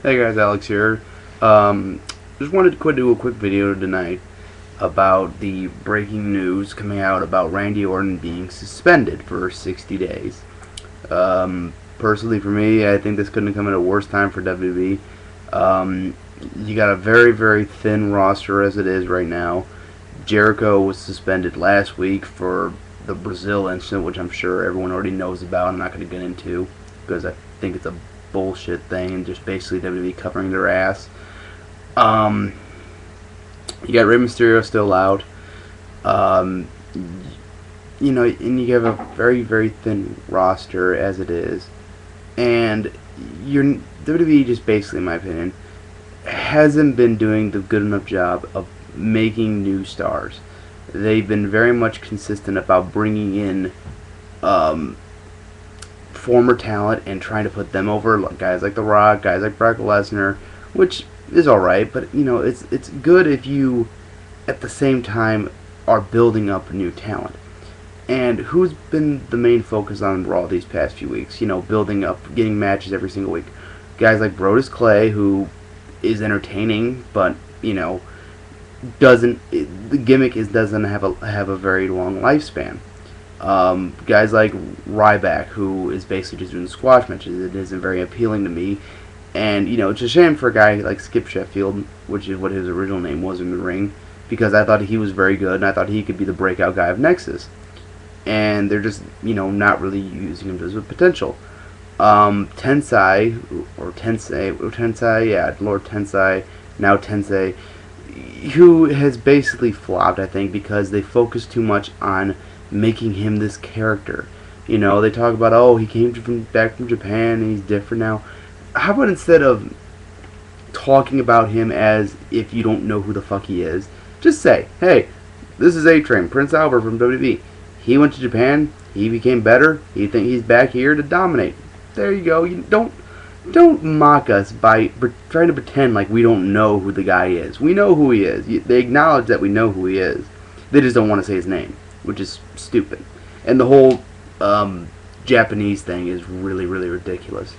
Hey guys, Alex here. Um, just wanted to do a quick video tonight about the breaking news coming out about Randy Orton being suspended for 60 days. Personally, for me, I think this couldn't have come at a worse time for WWE. You got a very, very thin roster as it is right now. Jericho was suspended last week for the Brazil incident, which I'm sure everyone already knows about. I'm not going to get into because I think it's a bullshit thing and just basically WWE covering their ass. You got Rey Mysterio still out. And you have a very, very thin roster as it is. And WWE just basically, in my opinion, hasn't been doing the good enough job of making new stars. They've been very much consistent about bringing in former talent and trying to put them over, guys like The Rock, guys like Brock Lesnar, which is alright, but it's good if you at the same time are building up new talent. And who's been the main focus on Raw these past few weeks? Building up, getting matches every single week. Guys like Brodus Clay, who is entertaining, but doesn't have a very long lifespan. Guys like Ryback, who is basically just doing squash matches, it isn't very appealing to me. And it's a shame for a guy like Skip Sheffield, which is what his original name was in the ring, because I thought he was very good and I thought he could be the breakout guy of Nexus. And they're just not really using him to his potential. Tensai, Lord Tensai, now Tensei, who has basically flopped, I think, because they focus too much on making him this character. They talk about, oh, he came back from Japan and he's different now. How about instead of talking about him as if you don't know who the fuck he is, just say, hey, this is A-Train, Prince Albert from WWE. He went to Japan, he became better, he's back here to dominate. There you go. You don't mock us by trying to pretend like we don't know who the guy is. We know who he is. They acknowledge that we know who he is. They just don't want to say his name, which is stupid. And the whole Japanese thing is really, really ridiculous.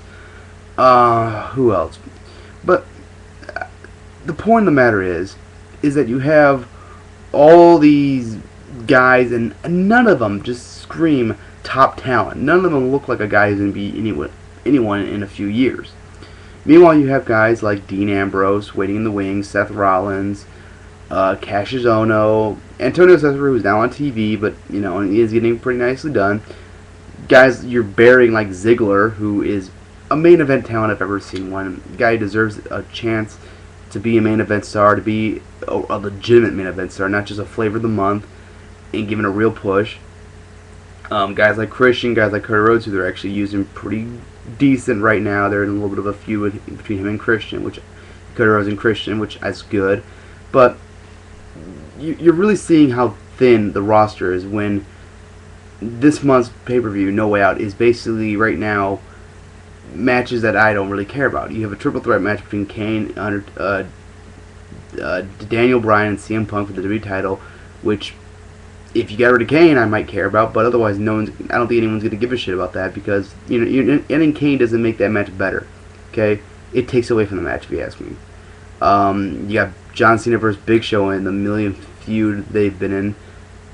Who else? But the point of the matter is that you have all these guys, and none of them just scream top talent. None of them look like a guy who's going to be anyone in a few years. Meanwhile, you have guys like Dean Ambrose waiting in the wings, Seth Rollins, Cassius Ohno, Antonio Cesaro, who's now on TV, but and he is getting pretty nicely done. Guys, you're burying like Ziggler, who is a main event talent I've ever seen one. The guy deserves a chance to be a main event star, to be a legitimate main event star, not just a flavor of the month, and given a real push. Guys like Christian, guys like Cody Rhodes, who they're actually using pretty decent right now. They're in a little bit of a feud between him and Christian, Cody Rhodes and Christian, which is good. But you're really seeing how thin the roster is when this month's pay-per-view, No Way Out, is basically right now matches that I don't really care about. You have a triple threat match between Kane, Daniel Bryan, and CM Punk for the WWE title, which, if you got rid of Kane, I might care about, but otherwise, I don't think anyone's going to give a shit about that, because ending Kane doesn't make that match better. Okay, it takes away from the match, if you ask me. You got John Cena versus Big Show in the million feud they've been in,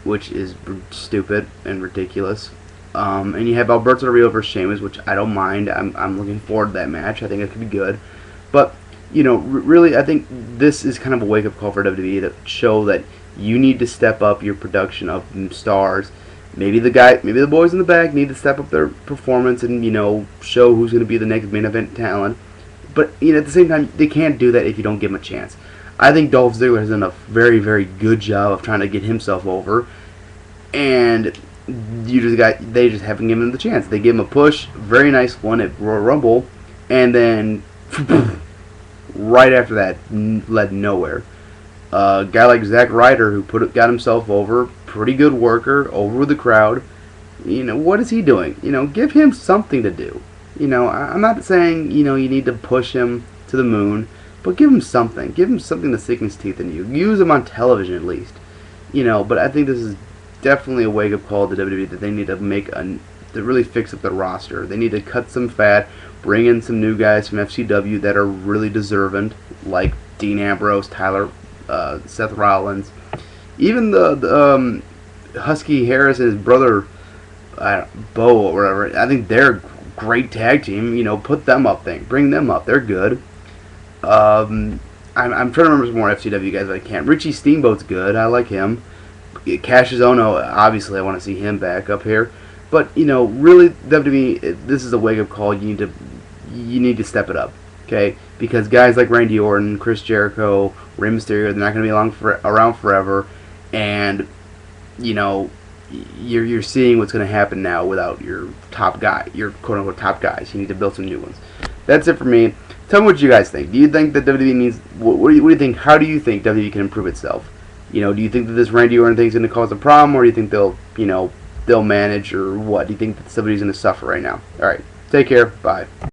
which is stupid and ridiculous. And you have Alberto Del Rio versus Sheamus, which I don't mind. I'm looking forward to that match. I think it could be good, but really, I think this is kind of a wake-up call for WWE to show that you need to step up your production of stars. Maybe the boys in the back need to step up their performance and show who's going to be the next main event talent. But at the same time, they can't do that if you don't give them a chance. I think Dolph Ziggler has done a very, very good job of trying to get himself over, and they just haven't given him the chance. They gave him a push, very nice one at Royal Rumble, and then right after that, led nowhere. A guy like Zack Ryder, who got himself over, pretty good worker, over with the crowd. What is he doing? Give him something to do. I'm not saying you need to push him to the moon, but give him something. Give him something to sink his teeth in you. Use him on television at least. But I think this is definitely a wake-up call to WWE that they need to to really fix up the roster. They need to cut some fat, Bring in some new guys from FCW that are really deserving, like Dean Ambrose, Seth Rollins, even the Husky Harris and his brother Bo or whatever. I think they're a great tag team. You know, put them up there, bring them up. They're good. I'm trying to remember some more FCW guys, but I can't. Richie Steamboat's good. I like him. Cassius Ohno, obviously, I want to see him back up here. But you know, really, WWE, this is a wake-up call. You need to step it up, okay? Because guys like Randy Orton, Chris Jericho, Rey Mysterio, they're not going to be around forever, and you know, you're seeing what's going to happen now without your top guy, your quote-unquote top guys. You need to build some new ones. That's it for me. Tell me what you guys think. Do you think that WWE needs? What do you think? How do you think WWE can improve itself? You know, do you think that this Randy Orton thing is going to cause a problem, or do you think they'll manage, or what? Do you think that somebody's going to suffer right now? All right, take care. Bye.